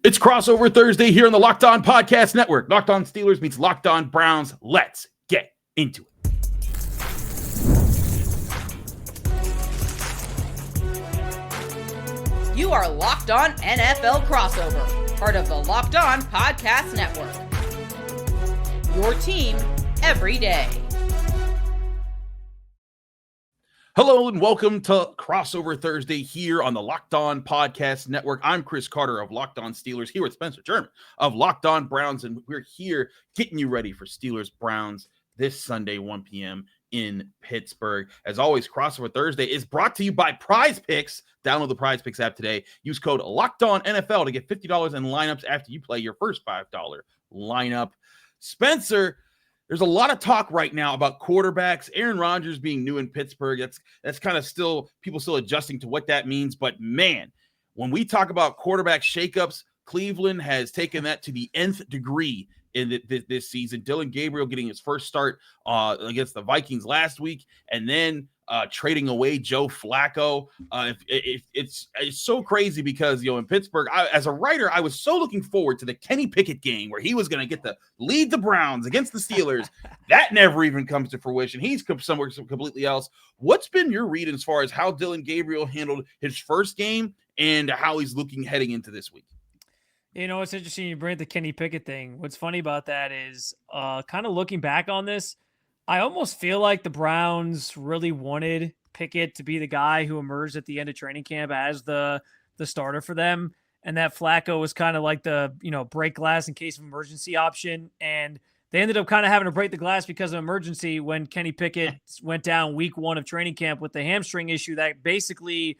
It's crossover Thursday here on the Locked On Podcast Network. Locked On Steelers meets Locked On Browns. Let's get into it. You are Locked On NFL Crossover, part of the Locked On Podcast Network. Your team every day. Hello and welcome to Crossover Thursday here on the Locked On Podcast Network. I'm Chris Carter of Locked On Steelers here with Spencer German of Locked On Browns, and we're here getting you ready for Steelers Browns this Sunday, 1 p.m. in Pittsburgh. As always, Crossover Thursday is brought to you by Prize Picks. Download the Prize Picks app today. Use code LOCKEDONNFL to get $50 in lineups after you play your first $5 lineup. Spencer, there's a lot of talk right now about quarterbacks. Aaron Rodgers being new in Pittsburgh. That's kind of still people still adjusting to what that means. But man, when we talk about quarterback shakeups, Cleveland has taken that to the nth degree in this season. Dillon Gabriel getting his first start against the Vikings last week, and then trading away Joe Flacco. It's so crazy because, in Pittsburgh, as a writer, I was so looking forward to the Kenny Pickett game where he was going to get to lead the Browns against the Steelers. That never even comes to fruition. He's somewhere completely else. What's been your read as far as how Dillon Gabriel handled his first game and how he's looking heading into this week? It's interesting you bring up the Kenny Pickett thing. What's funny about that is kind of looking back on this, I almost feel like the Browns really wanted Pickett to be the guy who emerged at the end of training camp as the starter for them, and that Flacco was kind of like the, break glass in case of emergency option, and they ended up kind of having to break the glass because of emergency when Kenny Pickett went down week 1 of training camp with the hamstring issue that basically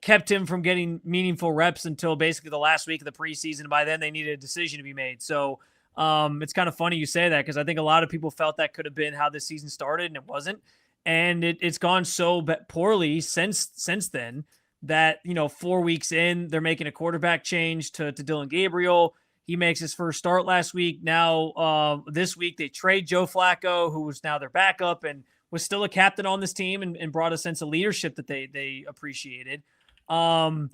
kept him from getting meaningful reps until basically the last week of the preseason. By then, they needed a decision to be made. So it's kind of funny you say that because I think a lot of people felt that could have been how the season started, and it wasn't. And it's gone so poorly since then that, 4 weeks in, they're making a quarterback change to Dillon Gabriel. He makes his first start last week. Now, this week, they trade Joe Flacco, who was now their backup and was still a captain on this team and brought a sense of leadership that they appreciated. But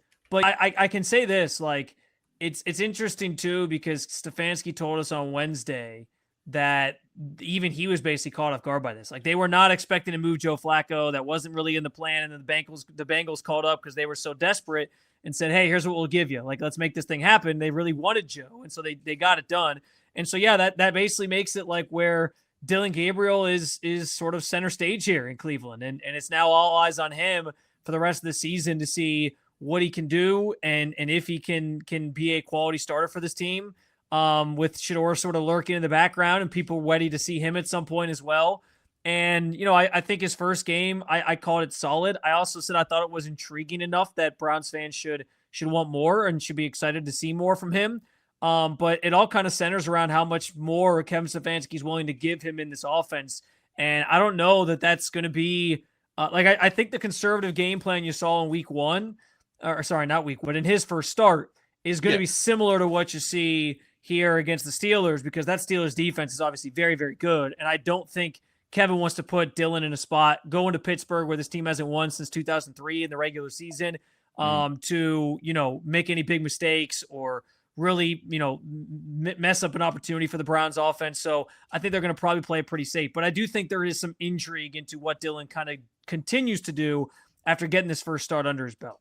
I can say this, like, it's interesting too, because Stefanski told us on Wednesday that even he was basically caught off guard by this. Like, they were not expecting to move Joe Flacco. That wasn't really in the plan. And then the Bengals called up because they were so desperate and said, hey, here's what we'll give you. Like, let's make this thing happen. They really wanted Joe. And so they got it done. And so, yeah, that basically makes it like where Dillon Gabriel is sort of center stage here in Cleveland. And it's now all eyes on him for the rest of the season to see what he can do and if he can be a quality starter for this team, with Shedeur sort of lurking in the background and people ready to see him at some point as well. And, I think his first game, I called it solid. I also said I thought it was intriguing enough that Browns fans should want more and should be excited to see more from him. But it all kind of centers around how much more Kevin Stefanski is willing to give him in this offense. And I don't know that that's going to be I think the conservative game plan you saw in week 1, or sorry, not week 1, but in his first start is going to be similar to what you see here against the Steelers, because that Steelers defense is obviously very, very good. And I don't think Kevin wants to put Dillon in a spot going to Pittsburgh where this team hasn't won since 2003 in the regular season, to, make any big mistakes or really, mess up an opportunity for the Browns offense. So I think they're going to probably play it pretty safe. But I do think there is some intrigue into what Dillon kind of continues to do after getting this first start under his belt.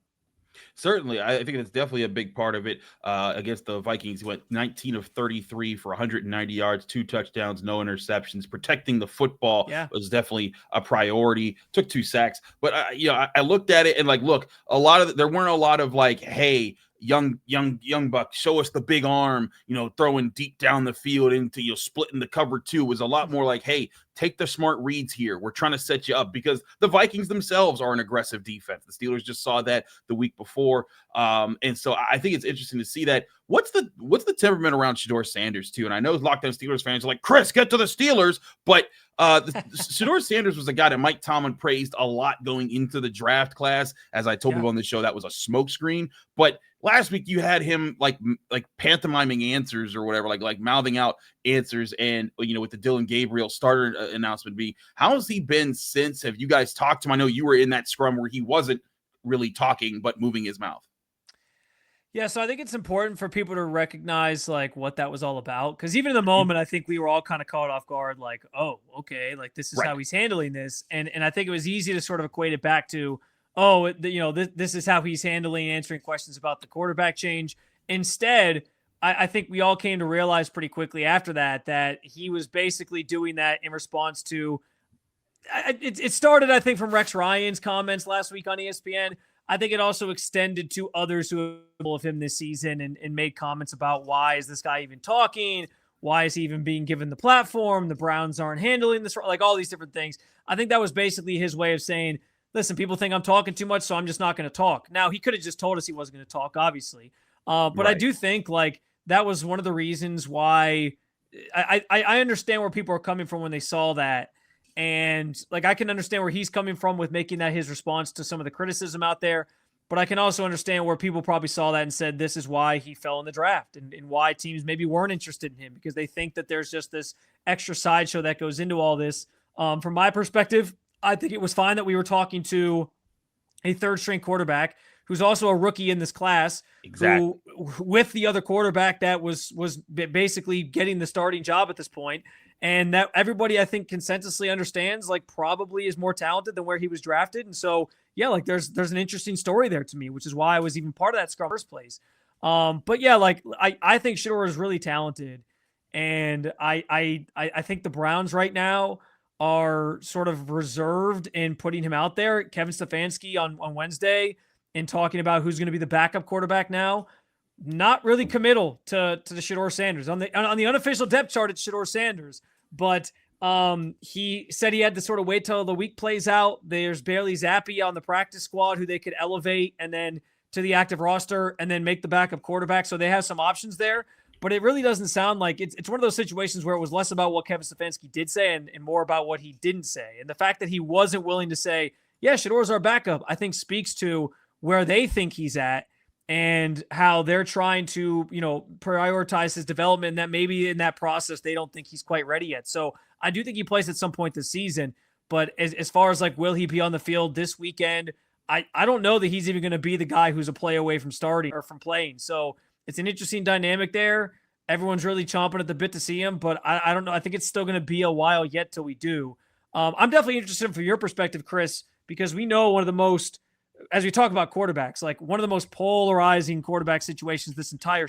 Certainly. I think that's definitely a big part of it. Against the Vikings, he went 19 of 33 for 190 yards, 2 touchdowns, no interceptions. Protecting the football was definitely a priority. Took 2 sacks. But, I looked at it and, look, there weren't a lot of hey, young buck, show us the big arm, throwing deep down the field into, splitting the cover 2. Was a lot more like, hey, take the smart reads here. We're trying to set you up, because the Vikings themselves are an aggressive defense. The Steelers just saw that the week before. And so I think it's interesting to see that. What's the temperament around Shedeur Sanders too? And I know Locked On Steelers fans are like, Chris, get to the Steelers. But Shedeur Sanders was a guy that Mike Tomlin praised a lot going into the draft class. As I told people on the show, that was a smokescreen. But last week you had him like pantomiming answers or whatever, like mouthing out answers. And, with the Dillon Gabriel starter announcement how has he been since? Have you guys talked to him? I know you were in that scrum where he wasn't really talking, but moving his mouth. Yeah, so I think it's important for people to recognize like what that was all about. Because even in the moment, I think we were all kind of caught off guard, like, oh, okay, like this is Right. how he's handling this. And I think it was easy to sort of equate it back to, oh, this is how he's handling answering questions about the quarterback change. Instead, I think we all came to realize pretty quickly after that he was basically doing that in response to it started, I think, from Rex Ryan's comments last week on ESPN. I think it also extended to others who of him this season and made comments about why is this guy even talking? Why is he even being given the platform? The Browns aren't handling this, like all these different things. I think that was basically his way of saying, listen, people think I'm talking too much, so I'm just not going to talk. Now, he could have just told us he wasn't going to talk, obviously. But right. I do think like that was one of the reasons why I understand where people are coming from when they saw that. And like, I can understand where he's coming from with making that his response to some of the criticism out there, but I can also understand where people probably saw that and said, this is why he fell in the draft and why teams maybe weren't interested in him because they think that there's just this extra sideshow that goes into all this. From my perspective, I think it was fine that we were talking to a third string quarterback who's also a rookie in this class, exactly, who, with the other quarterback that was basically getting the starting job at this point. And that everybody, I think, consensusly understands, like, probably is more talented than where he was drafted. And so, yeah, like, there's an interesting story there to me, which is why I was even part of that scrum in the first place. But yeah, like, I think Shedeur is really talented. And I think the Browns right now are sort of reserved in putting him out there. Kevin Stefanski on Wednesday and talking about who's going to be the backup quarterback now. Not really committal to the Shedeur Sanders. On the unofficial depth chart, it's Shedeur Sanders. But he said he had to sort of wait till the week plays out. There's Bailey Zappi on the practice squad who they could elevate and then to the active roster and then make the backup quarterback. So they have some options there. But it really doesn't sound like it's one of those situations where it was less about what Kevin Stefanski did say and more about what he didn't say. And the fact that he wasn't willing to say, yeah, Shedeur's our backup, I think speaks to where they think he's at and how they're trying to, prioritize his development, and that maybe in that process, they don't think he's quite ready yet. So I do think he plays at some point this season, but as far as like, will he be on the field this weekend? I don't know that he's even going to be the guy who's a play away from starting or from playing. So it's an interesting dynamic there. Everyone's really chomping at the bit to see him, but I don't know. I think it's still going to be a while yet till we do. I'm definitely interested from your perspective, Chris, because we know one of the most, as we talk about quarterbacks, like one of the most polarizing quarterback situations this entire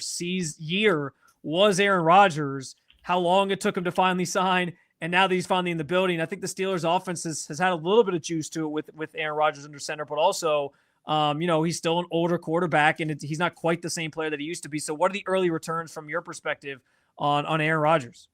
year was Aaron Rodgers, how long it took him to finally sign, and now that he's finally in the building. I think the Steelers offense has had a little bit of juice to it with Aaron Rodgers under center, but also, he's still an older quarterback, and he's not quite the same player that he used to be. So what are the early returns from your perspective on Aaron Rodgers?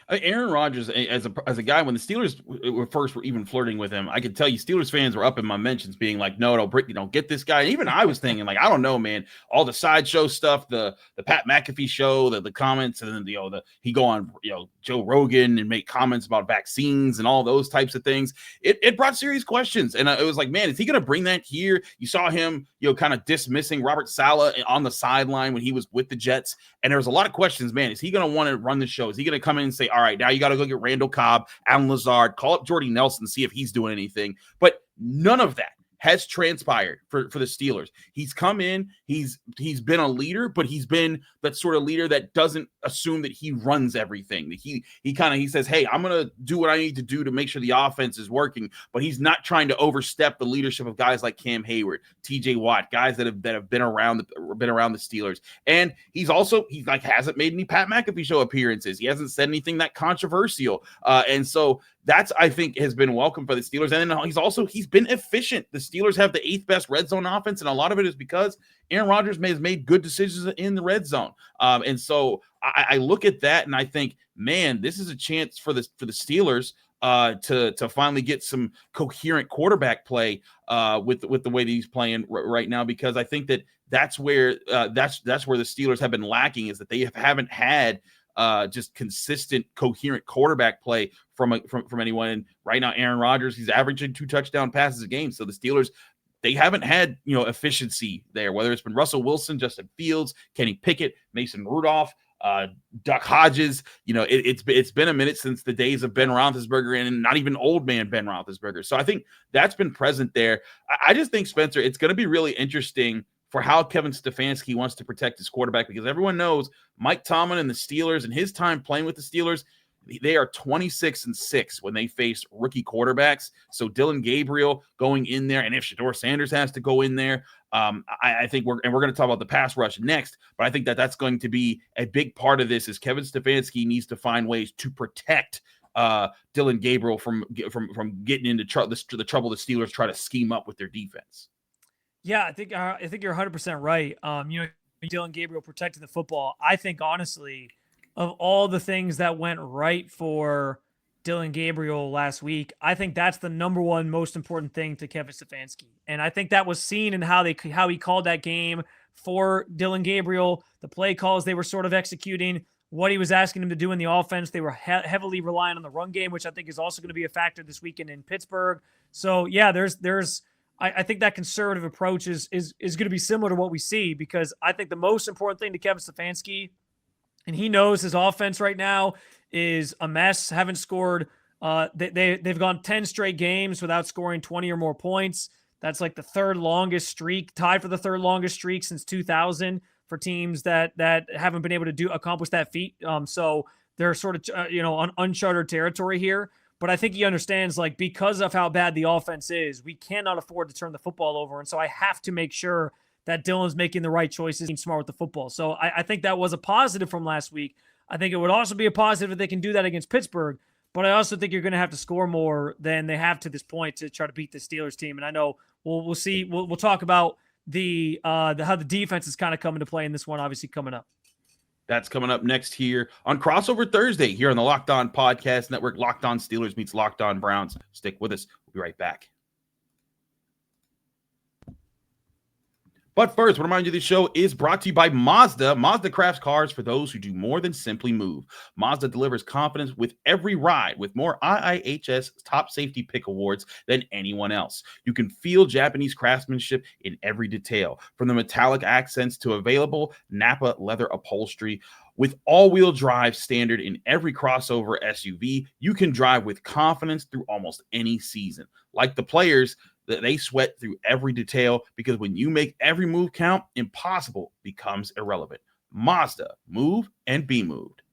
Aaron Rodgers, as a guy, when the Steelers were even flirting with him, I could tell you Steelers fans were up in my mentions being like, no, get this guy. And even I was thinking, like, I don't know, man, all the sideshow stuff, the Pat McAfee show, the comments, and then, he go on, Joe Rogan and make comments about vaccines and all those types of things. It brought serious questions. And it was like, man, is he going to bring that here? You saw him, kind of dismissing Robert Saleh on the sideline when he was with the Jets. And there was a lot of questions, man, is he going to want to run the show? Is he going to come in and say, all right, now you got to go get Randall Cobb, Alan Lazard, call up Jordy Nelson, see if he's doing anything. But none of that has transpired for the Steelers. He's come in, he's been a leader, but he's been that sort of leader that doesn't assume that he runs everything. He says, hey, I'm going to do what I need to do to make sure the offense is working, but he's not trying to overstep the leadership of guys like Cam Hayward, TJ Watt, guys that have been around the Steelers. And he hasn't made any Pat McAfee show appearances. He hasn't said anything that controversial. And so that's, I think, has been welcome for the Steelers. And then he's been efficient. The Steelers have the 8th best red zone offense, and a lot of it is because Aaron Rodgers has made good decisions in the red zone. And so I look at that and I think, man, this is a chance for the Steelers to finally get some coherent quarterback play with the way that he's playing right now, because I think that's where that's where the Steelers have been lacking, is that they haven't had just consistent, coherent quarterback play from anyone. And right now, Aaron Rodgers, he's averaging 2 touchdown passes a game. So the Steelers, they haven't had, efficiency there, whether it's been Russell Wilson, Justin Fields, Kenny Pickett, Mason Rudolph, Duck Hodges. It's been a minute since the days of Ben Roethlisberger, and not even old man Ben Roethlisberger. So I think that's been present there. I just think, Spencer, it's going to be really interesting for how Kevin Stefanski wants to protect his quarterback, because everyone knows Mike Tomlin and the Steelers and his time playing with the Steelers, they are 26-6 when they face rookie quarterbacks. So Dillon Gabriel going in there, and if Shedeur Sanders has to go in there, I think we're going to talk about the pass rush next, but I think that's going to be a big part of this. Is Kevin Stefanski needs to find ways to protect Dillon Gabriel from getting into the trouble the Steelers try to scheme up with their defense. Yeah, I think you're 100% right. Dillon Gabriel protecting the football. I think honestly, of all the things that went right for Dillon Gabriel last week, I think that's the number one most important thing to Kevin Stefanski. And I think that was seen in how he called that game for Dillon Gabriel, the play calls they were sort of executing, what he was asking him to do in the offense. They were heavily relying on the run game, which I think is also going to be a factor this weekend in Pittsburgh. So yeah, I think that conservative approach is going to be similar to what we see, because I think the most important thing to Kevin Stefanski, and he knows his offense right now is a mess. Haven't scored. They've gone 10 straight games without scoring 20 or more points. That's like the third longest streak, tied for the third longest streak since 2000 for teams that haven't been able to accomplish that feat. So they're sort of on uncharted territory here. But I think he understands, like, because of how bad the offense is, we cannot afford to turn the football over. And so I have to make sure that Dillon's making the right choices, being smart with the football. So I think that was a positive from last week. I think it would also be a positive if they can do that against Pittsburgh. But I also think you're going to have to score more than they have to this point to try to beat the Steelers team. And I know we'll see. We'll talk about how the defense is kind of coming to play in this one, obviously coming up. That's coming up next here on Crossover Thursday here on the Locked On Podcast Network. Locked On Steelers meets Locked On Browns. Stick with us. We'll be right back. But first, I want to remind you this show is brought to you by Mazda. Mazda crafts cars for those who do more than simply move. Mazda delivers confidence with every ride, with more IIHS top safety pick awards than anyone else. You can feel Japanese craftsmanship in every detail, from the metallic accents to available Napa leather upholstery. With all-wheel drive standard in every crossover SUV, you can drive with confidence through almost any season. Like the players, that they sweat through every detail, because when you make every move count, impossible becomes irrelevant. Mazda, move and be moved.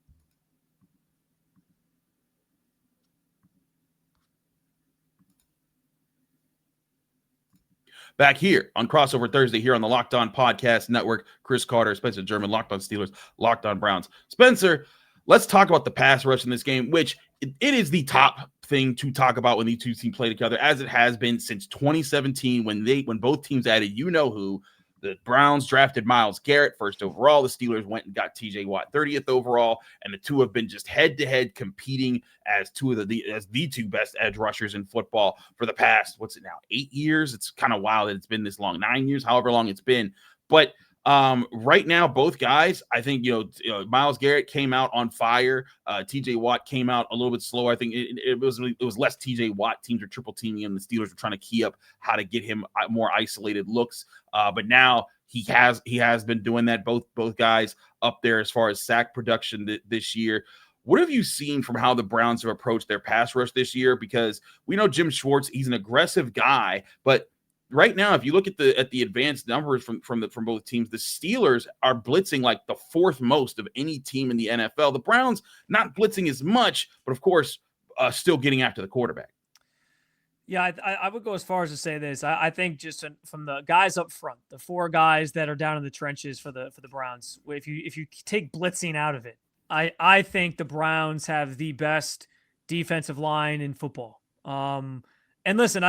Back here on Crossover Thursday here on the Locked On Podcast Network. Chris Carter, Spencer German, Locked On Steelers, Locked On Browns. Spencer, let's talk about the pass rush in this game, which it is the top thing to talk about when these two teams play together, as it has been since 2017 when both teams added who. The Browns drafted Myles Garrett first overall. The Steelers went and got T.J. Watt 30th overall, and the two have been just head-to-head competing as the two best edge rushers in football for the past, 8 years? It's kind of wild that it's been this long, 9 years, however long it's been. But right now, both guys, I think, Myles Garrett came out on fire. TJ Watt came out a little bit slow. I think it was less TJ Watt. Teams were triple teaming him. The Steelers were trying to key up how to get him more isolated looks. But now he has been doing that. Both guys up there as far as sack production this year. What have you seen from how the Browns have approached their pass rush this year? Because we know Jim Schwartz, he's an aggressive guy, but right now, if you look at the advanced numbers from both teams, the Steelers are blitzing like the fourth most of any team in the NFL. The Browns not blitzing as much, but of course, still getting after the quarterback. Yeah, I would go as far as to say this. I think just from the guys up front, the four guys that are down in the trenches for the Browns, if you take blitzing out of it, I think the Browns have the best defensive line in football. And listen,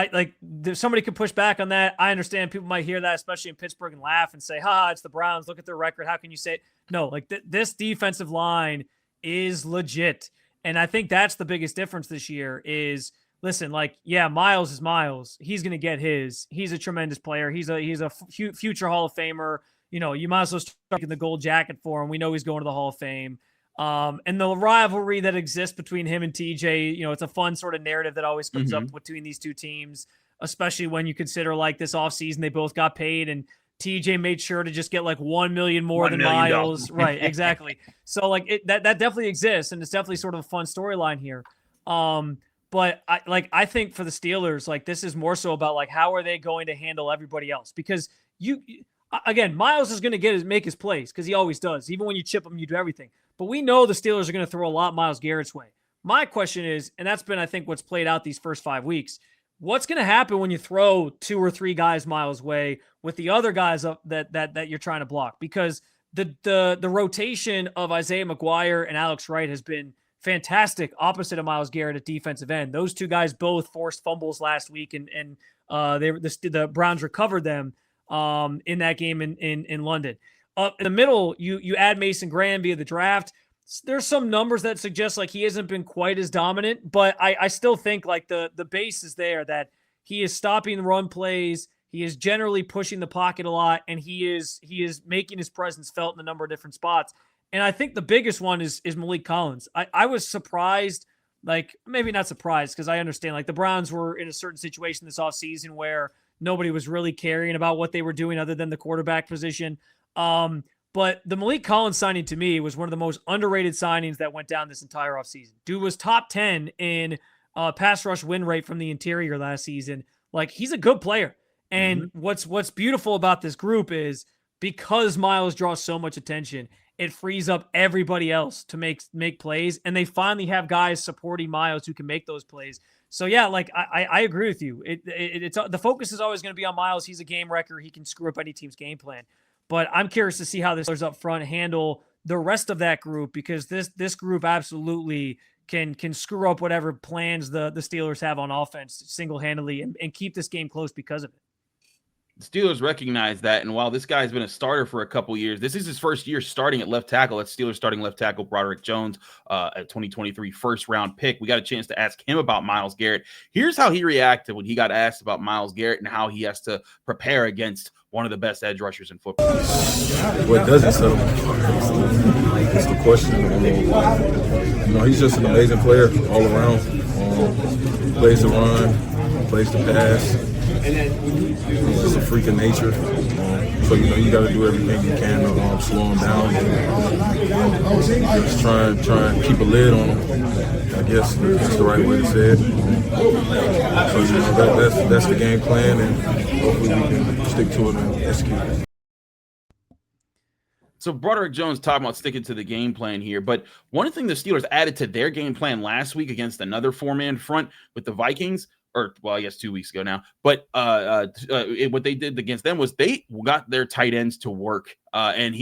somebody could push back on that. I understand people might hear that, especially in Pittsburgh, and laugh and say, it's the Browns. Look at their record. How can you say it? No, this defensive line is legit. And I think that's the biggest difference this year is, listen, Myles is Myles. He's going to get his. He's a tremendous player. He's a future Hall of Famer. You might as well start in the gold jacket for him. We know he's going to the Hall of Fame. And the rivalry that exists between him and TJ, it's a fun sort of narrative that always comes up between these two teams, especially when you consider this offseason, they both got paid and TJ made sure to just get $1 million more than Myles. Right. Exactly. So that definitely exists. And it's definitely sort of a fun storyline here. But I think for the Steelers, this is more so about how are they going to handle everybody else? Because again, Myles is going to make his plays because he always does. Even when you chip him, you do everything. But we know the Steelers are going to throw a lot Myles Garrett's way. My question is, and that's been, I think, what's played out these first 5 weeks, what's going to happen when you throw 2 or 3 guys Myles' way with the other guys up that you're trying to block? Because the rotation of Isaiah McGuire and Alex Wright has been fantastic opposite of Myles Garrett at defensive end. Those 2 guys both forced fumbles last week, and the Browns recovered them in that game in London. Up in the middle, you add Mason Graham via the draft. There's some numbers that suggest like he hasn't been quite as dominant, but I still think like the base is there that he is stopping the run plays. He is generally pushing the pocket a lot, and he is making his presence felt in a number of different spots. And I think the biggest one is Malik Collins. I was surprised, like maybe not surprised because I understand like the Browns were in a certain situation this offseason where nobody was really caring about what they were doing other than the quarterback position. But the Malik Collins signing to me was one of the most underrated signings that went down this entire offseason. Dude was top 10 in pass rush win rate from the interior last season. Like he's a good player. And what's beautiful about this group is because Myles draws so much attention, it frees up everybody else to make plays. And they finally have guys supporting Myles who can make those plays. So yeah, like I agree with you. It's the focus is always going to be on Myles. He's a game wrecker. He can screw up any team's game plan. But I'm curious to see how the Steelers up front handle the rest of that group, because this group absolutely can screw up whatever plans the Steelers have on offense single-handedly and keep this game close because of it. The Steelers recognize that, and while this guy's been a starter for a couple years, this is his first year starting at left tackle. That's Steelers starting left tackle Broderick Jones, a 2023 first-round pick. We got a chance to ask him about Myles Garrett. Here's how he reacted when he got asked about Myles Garrett and how he has to prepare against one of the best edge rushers in football. What doesn't settle? It's the question. He's just an amazing player all around. Plays the run, plays the pass. He's just a freak of nature. So, you got to do everything you can to slow him down. Just try and keep a lid on him. I guess that's the right way to say it. So, that's the game plan, and hopefully we can stick to it and execute. So Broderick Jones talking about sticking to the game plan here, but one thing the Steelers added to their game plan last week against another 4-man front with the Vikings, or well, I guess 2 weeks ago now. But what they did against them was they got their tight ends to work. And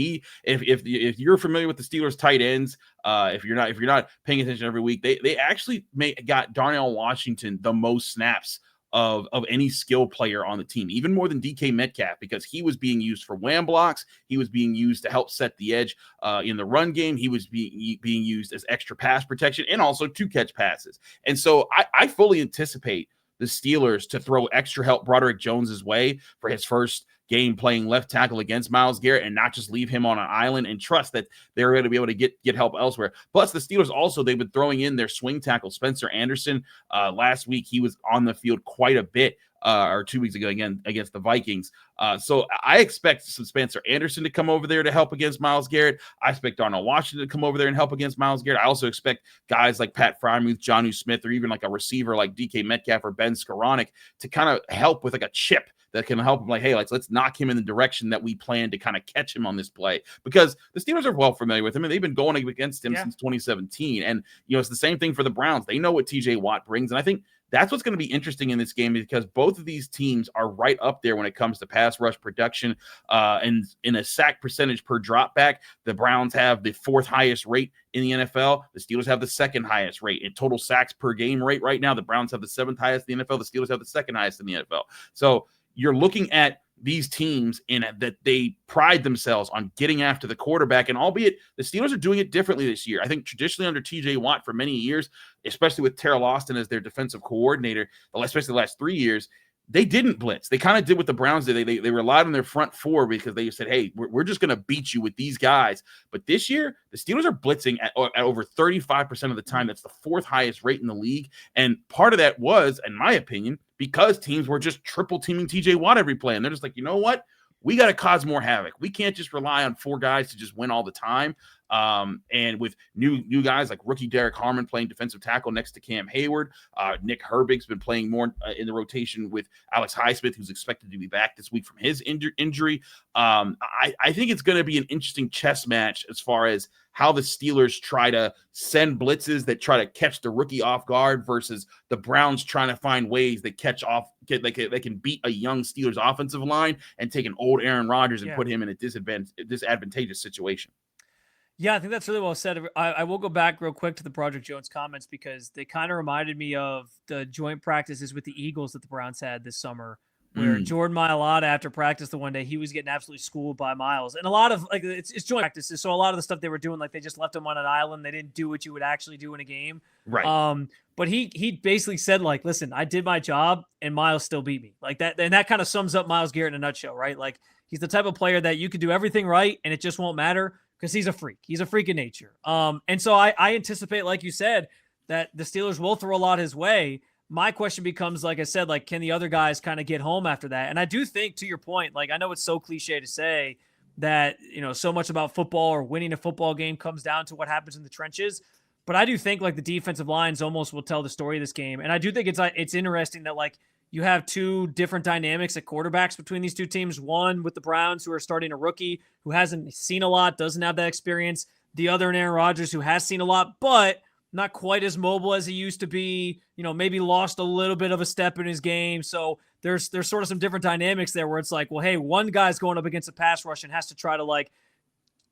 if you're familiar with the Steelers tight ends, if you're not paying attention every week, they actually got Darnell Washington the most snaps of any skill player on the team, even more than DK Metcalf, because he was being used for wham blocks. He was being used to help set the edge in the run game. He was being used as extra pass protection and also to catch passes. And so I fully anticipate the Steelers to throw extra help Broderick Jones's way for his first game playing left tackle against Myles Garrett, and not just leave him on an island and trust that they're going to be able to get help elsewhere. Plus, the Steelers also, they've been throwing in their swing tackle, Spencer Anderson. Last week, he was on the field quite a bit, or 2 weeks ago again against the Vikings. So I expect some Spencer Anderson to come over there to help against Myles Garrett. I expect Darnell Washington to come over there and help against Myles Garrett. I also expect guys like Pat Freiermuth, Jonnu Smith, or even like a receiver like DK Metcalf or Ben Skoranek to kind of help with like a chip that can help him, like, hey, let's knock him in the direction that we plan to kind of catch him on this play. Because the Steelers are well familiar with him, and they've been going against him since 2017. And, it's the same thing for the Browns. They know what T.J. Watt brings, and I think that's what's going to be interesting in this game, because both of these teams are right up there when it comes to pass rush production and in a sack percentage per drop back. The Browns have the 4th highest rate in the NFL. The Steelers have the 2nd highest rate in total sacks per game rate right now. The Browns have the 7th highest in the NFL. The Steelers have the 2nd highest in the NFL. So you're looking at these teams in that they pride themselves on getting after the quarterback. And albeit the Steelers are doing it differently this year. I think traditionally under T.J. Watt for many years, especially with Terrell Austin as their defensive coordinator, especially the last 3 years, they didn't blitz. They kind of did what the Browns did. They relied on their front 4 because they said, hey, we're just going to beat you with these guys. But this year, the Steelers are blitzing at over 35% of the time. That's the 4th highest rate in the league. And part of that was, in my opinion, because teams were just triple teaming TJ Watt every play. And they're just like, you know what? we got to cause more havoc. We can't just rely on 4 guys to just win all the time. And with new guys like rookie Derek Harmon playing defensive tackle next to Cam Hayward, Nick Herbig's been playing more in the rotation with Alex Highsmith, who's expected to be back this week from his injury. I think it's going to be an interesting chess match as far as how the Steelers try to send blitzes that try to catch the rookie off guard versus the Browns trying to find ways that they can beat a young Steelers offensive line and take an old Aaron Rodgers and put him in a disadvantageous situation. Yeah, I think that's really well said. I will go back real quick to the Project Jones comments because they kind of reminded me of the joint practices with the Eagles that the Browns had this summer, where Jordan Mailata, after practice the one day, he was getting absolutely schooled by Myles. And a lot of it's joint practices, so a lot of the stuff they were doing, like they just left him on an island. They didn't do what you would actually do in a game. Right. But he basically said, like, listen, I did my job and Myles still beat me. Like that, and that kind of sums up Myles Garrett in a nutshell, right? Like he's the type of player that you could do everything right and it just won't matter because he's a freak. He's a freak of nature. And so I anticipate, like you said, that the Steelers will throw a lot his way. My question becomes, like I said, like, can the other guys kind of get home after that? And I do think, to your point, like, I know it's so cliche to say that, so much about football or winning a football game comes down to what happens in the trenches. But I do think, like, the defensive lines almost will tell the story of this game. And I do think it's interesting that, like, you have 2 different dynamics at quarterbacks between these 2 teams. One with the Browns, who are starting a rookie who hasn't seen a lot, doesn't have that experience. The other in Aaron Rodgers, who has seen a lot, but not quite as mobile as he used to be, maybe lost a little bit of a step in his game. So there's sort of some different dynamics there where it's like, well, hey, one guy's going up against a pass rush and has to try to like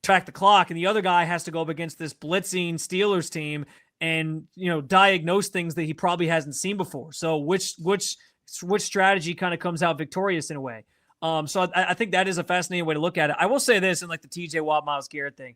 track the clock. And the other guy has to go up against this blitzing Steelers team and, diagnose things that he probably hasn't seen before. So which strategy kind of comes out victorious in a way. So I think that is a fascinating way to look at it. I will say this, and like the TJ Watt, Myles Garrett thing,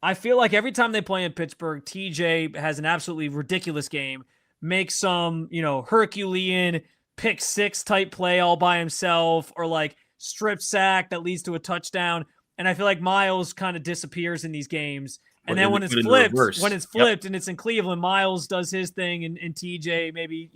I feel like every time they play in Pittsburgh, TJ has an absolutely ridiculous game, makes some, Herculean pick 6 type play all by himself, or like strip sack that leads to a touchdown. And I feel like Myles kind of disappears in these games. And then when it's flipped and it's in Cleveland, Myles does his thing and TJ maybe,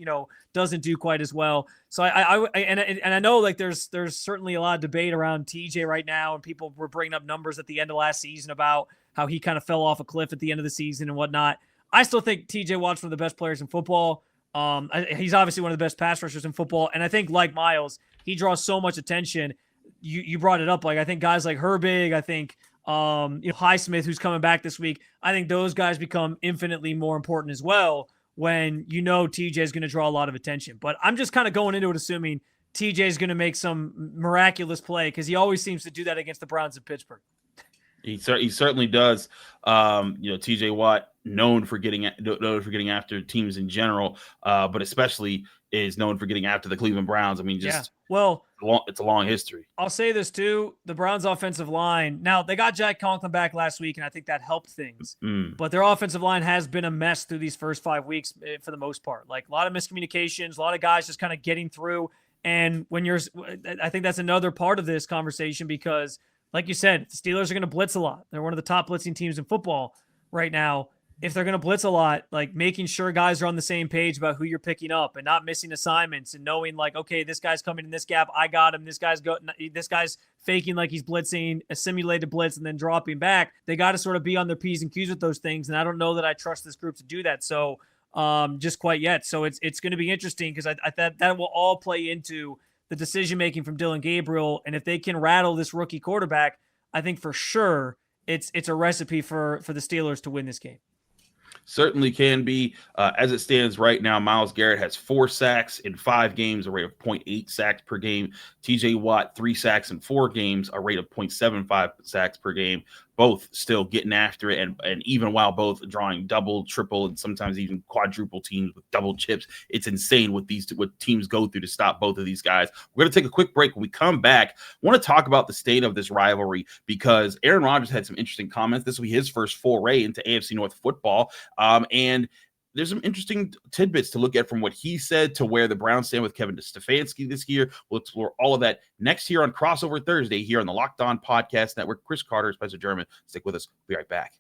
doesn't do quite as well. So I know like there's certainly a lot of debate around TJ right now, and people were bringing up numbers at the end of last season about how he kind of fell off a cliff at the end of the season and whatnot. I still think TJ Watt's one of the best players in football. He's obviously one of the best pass rushers in football. And I think like Myles, he draws so much attention. You brought it up. Like, I think guys like Herbig, I think, Highsmith, who's coming back this week, I think those guys become infinitely more important as well when TJ is going to draw a lot of attention. But I'm just kind of going into it assuming TJ is going to make some miraculous play because he always seems to do that against the Browns in Pittsburgh. He certainly does. TJ Watt known for getting after teams in general, but especially is known for getting after the Cleveland Browns. I mean, it's a long history. I'll say this too: the Browns' offensive line. Now they got Jack Conklin back last week, and I think that helped things. But their offensive line has been a mess through these first 5 weeks for the most part. Like a lot of miscommunications, a lot of guys just kind of getting through. And I think that's another part of this conversation because, like you said, the Steelers are going to blitz a lot. They're one of the top blitzing teams in football right now. If they're going to blitz a lot, like making sure guys are on the same page about who you're picking up and not missing assignments and knowing like, okay, this guy's coming in this gap, I got him. This guy's faking like he's blitzing, a simulated blitz, and then dropping back. They got to sort of be on their P's and Q's with those things. And I don't know that I trust this group to do that. So just quite yet. So it's going to be interesting because I thought that will all play into the decision-making from Dillon Gabriel. And if they can rattle this rookie quarterback, I think for sure it's a recipe for the Steelers to win this game. Certainly can be. As it stands right now, Myles Garrett has 4 sacks in 5 games, a rate of 0.8 sacks per game. TJ Watt, 3 sacks in 4 games, a rate of 0.75 sacks per game. Both still getting after it, and even while both drawing double, triple, and sometimes even quadruple teams with double chips, it's insane what teams go through to stop both of these guys. We're going to take a quick break. When we come back, I want to talk about the state of this rivalry because Aaron Rodgers had some interesting comments. This will be his first foray into AFC North football, and there's some interesting tidbits to look at from what he said to where the Browns stand with Kevin Stefanski this year. We'll explore all of that next here on Crossover Thursday here on the Locked On Podcast Network. Chris Carter, Spencer German. Stick with us. We'll be right back.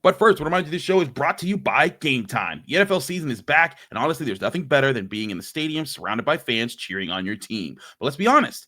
But first, what reminds you this show is brought to you by Game Time. The NFL season is back, and honestly, there's nothing better than being in the stadium surrounded by fans cheering on your team. But let's be honest,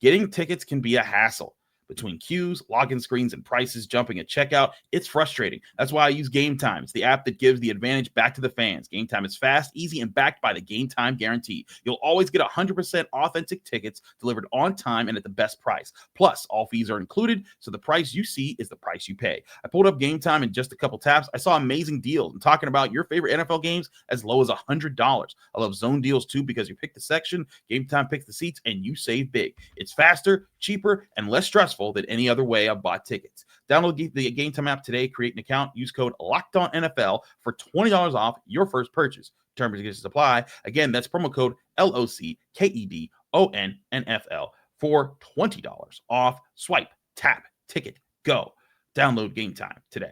getting tickets can be a hassle. Between queues, login screens, and prices jumping at checkout, it's frustrating. That's why I use Game Time. It's the app that gives the advantage back to the fans. Game Time is fast, easy, and backed by the Game Time guarantee. You'll always get 100% authentic tickets delivered on time and at the best price. Plus, all fees are included, so the price you see is the price you pay. I pulled up Game Time in just a couple taps. I saw amazing deals. I'm talking about your favorite NFL games as low as $100. I love zone deals too because you pick the section, Game Time picks the seats, and you save big. It's faster, cheaper, and less stressful than any other way I've bought tickets. Download the Game Time app today, create an account, use code LOCKEDONNFL for $20 off your first purchase. Terms and conditions apply. Again, that's promo code LOCKEDONNFL for $20 off. Swipe, tap, ticket, go. Download Game Time today.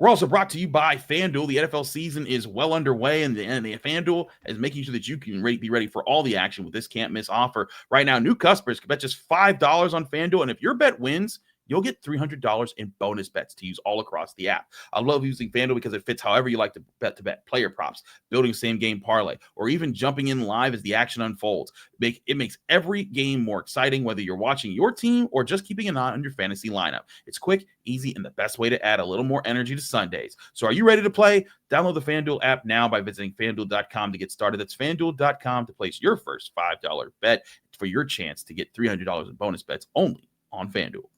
We're also brought to you by FanDuel. The NFL season is well underway, and the FanDuel is making sure that you can be ready for all the action with this can't-miss offer. Right now, new customers can bet just $5 on FanDuel, and if your bet wins, you'll get $300 in bonus bets to use all across the app. I love using FanDuel because it fits however you like to bet. Player props, building same-game parlay, or even jumping in live as the action unfolds. It makes every game more exciting, whether you're watching your team or just keeping an eye on your fantasy lineup. It's quick, easy, and the best way to add a little more energy to Sundays. So are you ready to play? Download the FanDuel app now by visiting FanDuel.com to get started. That's FanDuel.com to place your first $5 bet for your chance to get $300 in bonus bets only on FanDuel.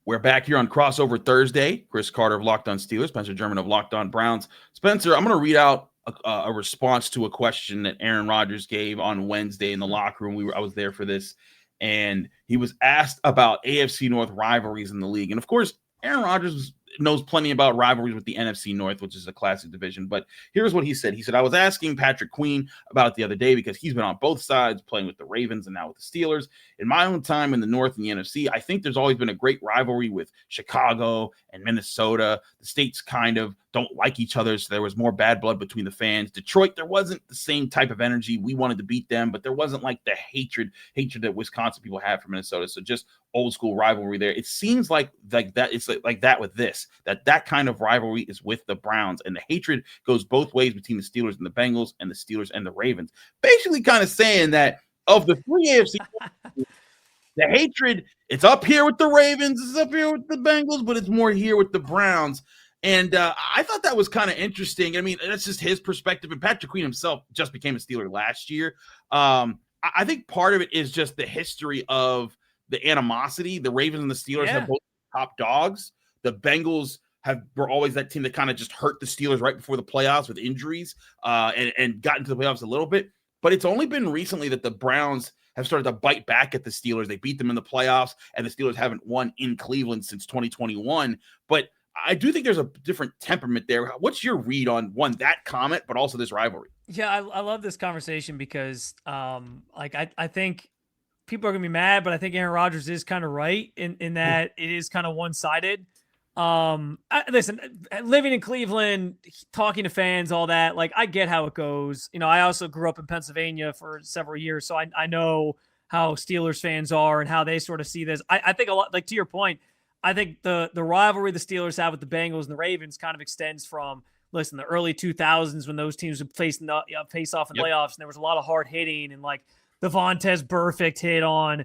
We're back here on Crossover Thursday. Chris Carter of Locked On Steelers, Spencer German of Locked On Browns. Spencer, I'm going to read out a response to a question that Aaron Rodgers gave on Wednesday in the locker room. I was there for this, and he was asked about AFC North rivalries in the league. And of course, Aaron Rodgers knows plenty about rivalries with the NFC North, which is a classic division. But here's what he said. He said, I was asking Patrick Queen about it the other day because he's been on both sides, playing with the Ravens and now with the Steelers. In my own time in the North and the NFC, I think there's always been a great rivalry with Chicago and Minnesota. The states kind of don't like each other, so there was more bad blood between the fans. Detroit, there wasn't the same type of energy. We wanted to beat them, but there wasn't like the hatred that Wisconsin people have for Minnesota. So just old school rivalry there. It seems like that it's like that with this, that kind of rivalry is with the Browns, and the hatred goes both ways between the Steelers and the Bengals and the Steelers and the Ravens. Basically kind of saying that of the three AFC, the hatred, it's up here with the Ravens, it's up here with the Bengals, but it's more here with the Browns. And I thought that was kind of interesting. I mean, that's just his perspective. And Patrick Queen himself just became a Steeler last year. I think part of it is just the history of the animosity. The Ravens and the Steelers have both top dogs. The Bengals were always that team that kind of just hurt the Steelers right before the playoffs with injuries and got into the playoffs a little bit. But it's only been recently that the Browns have started to bite back at the Steelers. They beat them in the playoffs, and the Steelers haven't won in Cleveland since 2021. But I do think there's a different temperament there. What's your read on, one, that comment, but also this rivalry? Yeah, I love this conversation because I think people are going to be mad, but I think Aaron Rodgers is kind of right in that it is kind of one-sided. Listen, living in Cleveland, talking to fans, all that, like, I get how it goes. You know, I also grew up in Pennsylvania for several years, so I know how Steelers fans are and how they sort of see this. I think a lot, like, to your point, I think the rivalry the Steelers have with the Bengals and the Ravens kind of extends from, listen, the early 2000s when those teams would face off in playoffs, and there was a lot of hard hitting, and like the Vontaze Burfict hit on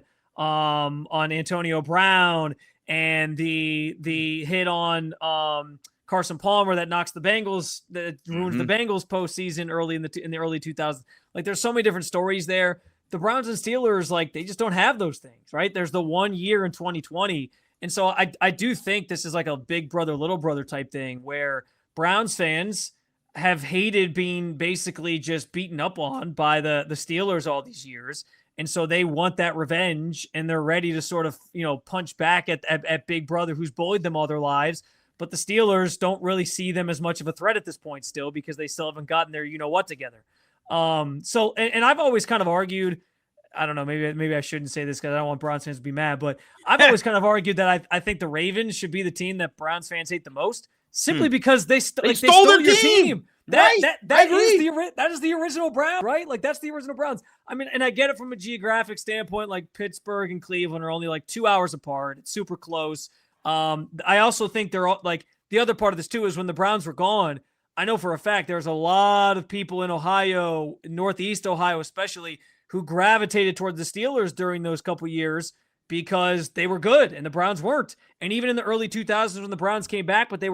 Antonio Brown, and the hit on Carson Palmer that knocks the Bengals, that ruins the Bengals postseason early in the early 2000s. Like, there's so many different stories there. The Browns and Steelers, like, they just don't have those things, right? There's the 1 year in 2020. And so I do think this is like a big brother, little brother type thing where Browns fans have hated being basically just beaten up on by the Steelers all these years. And so they want that revenge, and they're ready to sort of, you know, punch back at big brother who's bullied them all their lives. But the Steelers don't really see them as much of a threat at this point still, because they still haven't gotten their you-know-what together. So I've always kind of argued, I don't know, maybe I shouldn't say this because I don't want Browns fans to be mad, but I've always kind of argued that I think the Ravens should be the team that Browns fans hate the most, simply because they stole stole their your team. That Right. that is the original Browns, right? Like that's the original Browns. I mean, and I get it from a geographic standpoint. Like Pittsburgh and Cleveland are only like 2 hours apart. It's super close. I also think they're all, like the other part of this too is when the Browns were gone. I know for a fact there's a lot of people in Ohio, Northeast Ohio especially, who gravitated toward the Steelers during those couple years because they were good and the Browns weren't. And even in the early 2000s when the Browns came back, but they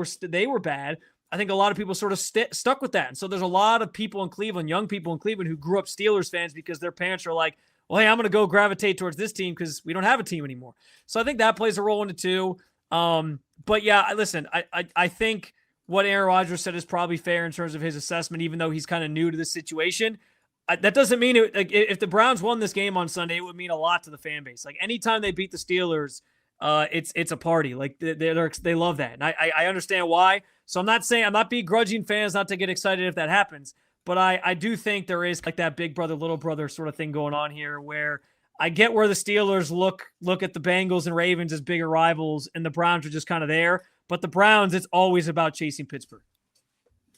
were bad. I think a lot of people sort of stuck with that. And so there's a lot of people in Cleveland, young people in Cleveland who grew up Steelers fans because their parents are like, well, hey, I'm going to go gravitate towards this team because we don't have a team anymore. So I think that plays a role into too. But yeah, listen, I think what Aaron Rodgers said is probably fair in terms of his assessment, even though he's kind of new to this situation. That doesn't mean it, like, if the Browns won this game on Sunday, it would mean a lot to the fan base. Like anytime they beat the Steelers, it's a party. Like they love that. And I understand why. So I'm not begrudging fans not to get excited if that happens. But I do think there is like that big brother, little brother sort of thing going on here where I get where the Steelers look at the Bengals and Ravens as bigger rivals and the Browns are just kind of there. But the Browns, it's always about chasing Pittsburgh.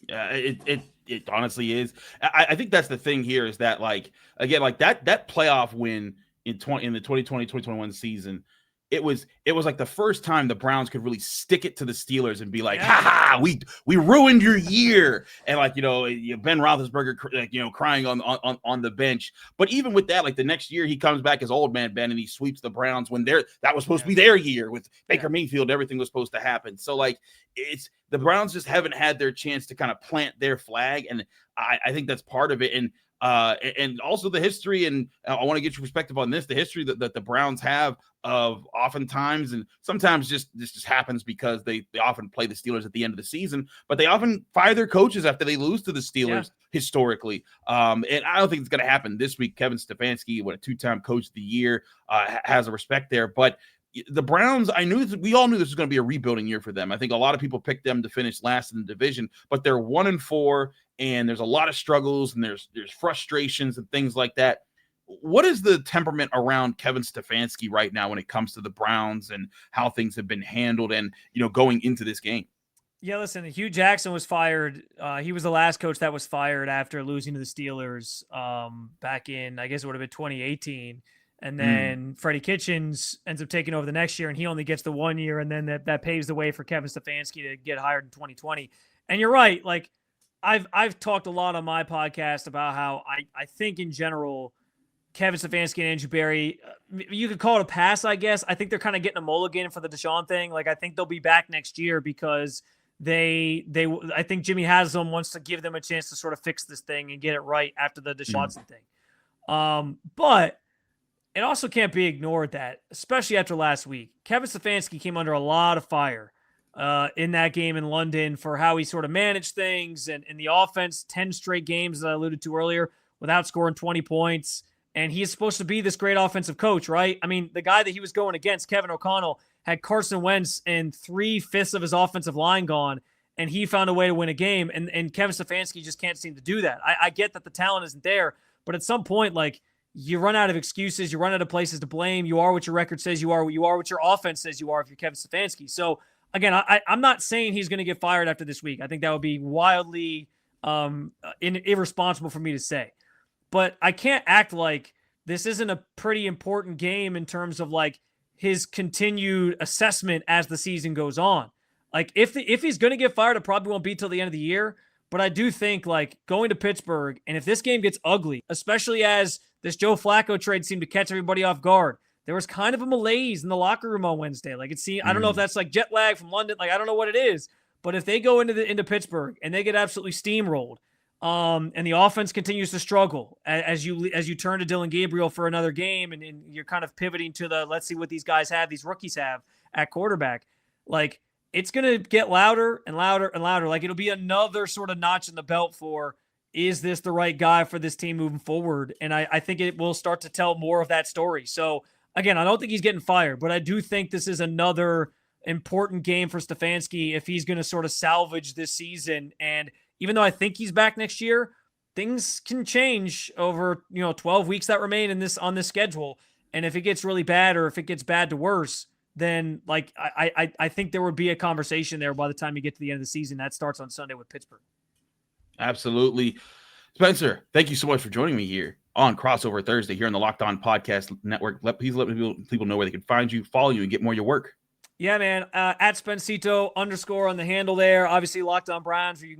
Yeah, it honestly is. I think that's the thing here is that, like, again, like that playoff win in the 2020-2021 season, it was like the first time the Browns could really stick it to the Steelers and be like, ha, we ruined your year. And like, Ben Roethlisberger, like, crying on the bench. But even with that, like the next year he comes back as old man Ben and he sweeps the Browns when that was supposed to be their year with Baker Mayfield. Everything was supposed to happen. So like it's the Browns just haven't had their chance to kind of plant their flag. And I think that's part of it. And also the history, and I want to get your perspective on this, the history that the Browns have of oftentimes, and sometimes this just happens because they often play the Steelers at the end of the season, but they often fire their coaches after they lose to the Steelers historically. And I don't think it's going to happen this week. Kevin Stefanski, a two-time coach of the year, has a respect there, but the Browns, we all knew this was going to be a rebuilding year for them. I think a lot of people picked them to finish last in the division, but they're 1-4, and there's a lot of struggles and there's frustrations and things like that. What is the temperament around Kevin Stefanski right now when it comes to the Browns and how things have been handled and, going into this game? Yeah, listen, Hugh Jackson was fired. He was the last coach that was fired after losing to the Steelers back in, I guess it would have been 2018. And then Freddie Kitchens ends up taking over the next year, and he only gets the 1 year, and then that paves the way for Kevin Stefanski to get hired in 2020. And you're right, like I've talked a lot on my podcast about how I think in general Kevin Stefanski and Andrew Berry, you could call it a pass, I guess. I think they're kind of getting a mulligan for the Deshaun thing. Like I think they'll be back next year because I think Jimmy Haslam wants to give them a chance to sort of fix this thing and get it right after the Deshaun thing. But it also can't be ignored that, especially after last week, Kevin Stefanski came under a lot of fire in that game in London for how he sort of managed things and in the offense, 10 straight games that I alluded to earlier without scoring 20 points. And he is supposed to be this great offensive coach, right? I mean, the guy that he was going against, Kevin O'Connell, had Carson Wentz and 3/5 of his offensive line gone, and he found a way to win a game. And Kevin Stefanski just can't seem to do that. I get that the talent isn't there, but at some point, like, you run out of excuses. You run out of places to blame. You are what your record says you are. You are what your offense says you are if you're Kevin Stefanski. So, again, I'm not saying he's going to get fired after this week. I think that would be wildly irresponsible for me to say. But I can't act like this isn't a pretty important game in terms of, like, his continued assessment as the season goes on. Like, if he's going to get fired, it probably won't be till the end of the year. But I do think, like, going to Pittsburgh, and if this game gets ugly, especially as this Joe Flacco trade seemed to catch everybody off guard, there was kind of a malaise in the locker room on Wednesday. Like, it seemed, I don't know if that's like jet lag from London. Like, I don't know what it is. But if they go into Pittsburgh and they get absolutely steamrolled, and the offense continues to struggle as you turn to Dillon Gabriel for another game, and you're kind of pivoting to let's see what these rookies have at quarterback, like, it's going to get louder and louder and louder. Like, it'll be another sort of notch in the belt for, is this the right guy for this team moving forward? And I think it will start to tell more of that story. So, again, I don't think he's getting fired, but I do think this is another important game for Stefanski if he's going to sort of salvage this season. And even though I think he's back next year, things can change over, 12 weeks that remain on this schedule. And if it gets really bad, or if it gets bad to worse, then like I think there would be a conversation there by the time you get to the end of the season. That starts on Sunday with Pittsburgh. Absolutely. Spencer, thank you so much for joining me here on Crossover Thursday here on the Locked On Podcast Network. Please let people know where they can find you, follow you, and get more of your work. Yeah, man. At Spencito _ on the handle there. Obviously, Locked On Browns, where you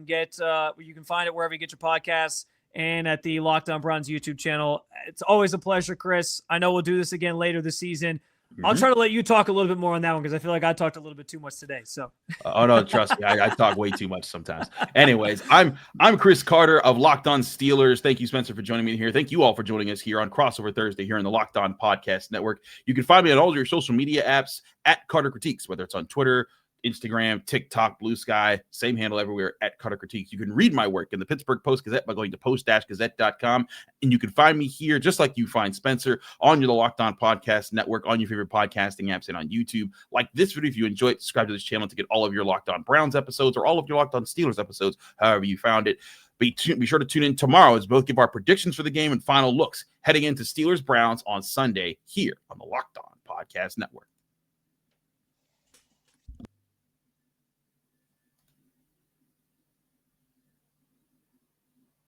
can find it wherever you get your podcasts, and at the Locked On Browns YouTube channel. It's always a pleasure, Chris. I know we'll do this again later this season. I'll try to let you talk a little bit more on that one because I feel like I talked a little bit too much today. So, oh no, trust me, I talk way too much sometimes. Anyways, I'm Chris Carter of Locked On Steelers. Thank you, Spencer, for joining me here. Thank you all for joining us here on Crossover Thursday here on the Locked On Podcast Network. You can find me on all your social media apps at Carter Critiques, whether it's on Twitter, Instagram, TikTok, Blue Sky, same handle everywhere at Carter Critiques. You can read my work in the Pittsburgh Post-Gazette by going to post-gazette.com. And you can find me here, just like you find Spencer, on your Locked On Podcast Network, on your favorite podcasting apps, and on YouTube. Like this video if you enjoy it. Subscribe to this channel to get all of your Locked On Browns episodes or all of your Locked On Steelers episodes, however you found it. Be sure to tune in tomorrow as both give our predictions for the game and final looks heading into Steelers-Browns on Sunday here on the Locked On Podcast Network.